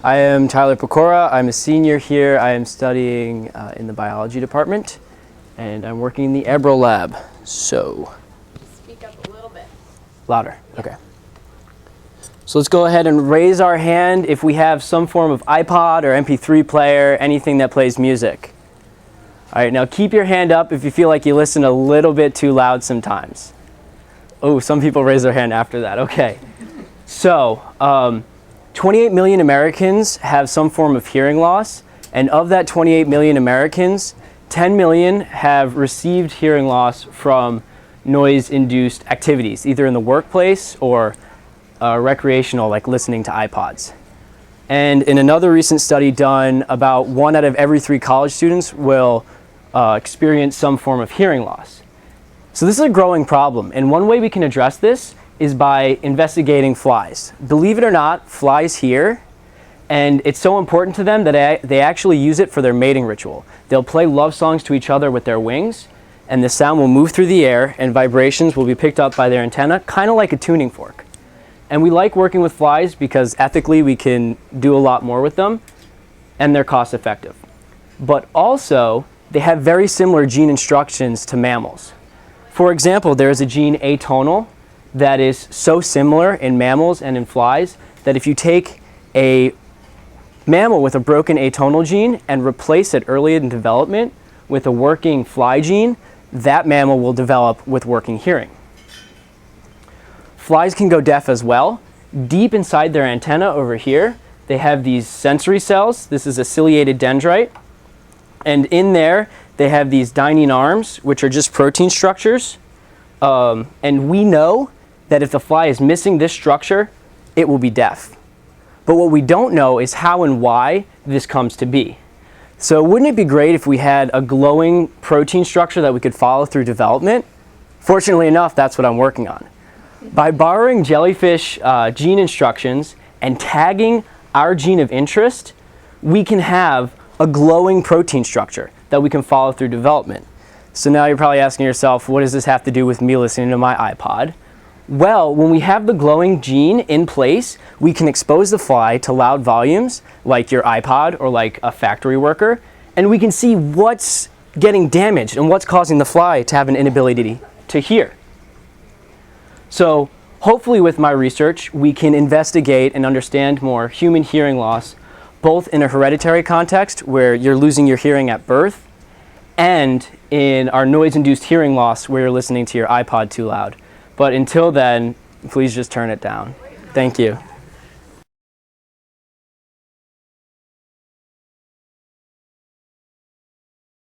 I am Tyler Pecora. I'm a senior here. I am studying in the biology department, and I'm working in the Ebro lab. So, speak up a little bit. Louder. Okay. So let's go ahead and raise our hand if we have some form of iPod or MP3 player, anything that plays music. All right, now keep your hand up if you feel like you listen a little bit too loud sometimes. Oh, some people raise their hand after that. Okay. So, 28 million Americans have some form of hearing loss, and of that 28 million Americans, 10 million have received hearing loss from noise-induced activities, either in the workplace or recreational, like listening to iPods. And in another recent study done, about 1 out of every 3 college students will experience some form of hearing loss. So this is a growing problem, and one way we can address this is by investigating flies. Believe it or not, flies hear, and it's so important to them that they actually use it for their mating ritual. They'll play love songs to each other with their wings, and the sound will move through the air, and vibrations will be picked up by their antenna, kind of like a tuning fork. And we like working with flies because ethically we can do a lot more with them, and they're cost effective. But also, they have very similar gene instructions to mammals. For example, there is a gene atonal that is so similar in mammals and in flies that if you take a mammal with a broken atonal gene and replace it early in development with a working fly gene, that mammal will develop with working hearing. Flies can go deaf as well. Deep inside their antenna over here, they have these sensory cells. This is a ciliated dendrite. And in there, they have these dynein arms, which are just protein structures. And we know that if the fly is missing this structure, it will be deaf. But what we don't know is how and why this comes to be. So wouldn't it be great if we had a glowing protein structure that we could follow through development? Fortunately enough, that's what I'm working on. By borrowing jellyfish gene instructions and tagging our gene of interest, we can have a glowing protein structure that we can follow through development. So now you're probably asking yourself, what does this have to do with me listening to my iPod? Well, when we have the glowing gene in place, we can expose the fly to loud volumes, like your iPod or like a factory worker, and we can see what's getting damaged and what's causing the fly to have an inability to hear. So hopefully with my research, we can investigate and understand more human hearing loss, both in a hereditary context where you're losing your hearing at birth, and in our noise-induced hearing loss where you're listening to your iPod too loud. But until then, please just turn it down. Thank you.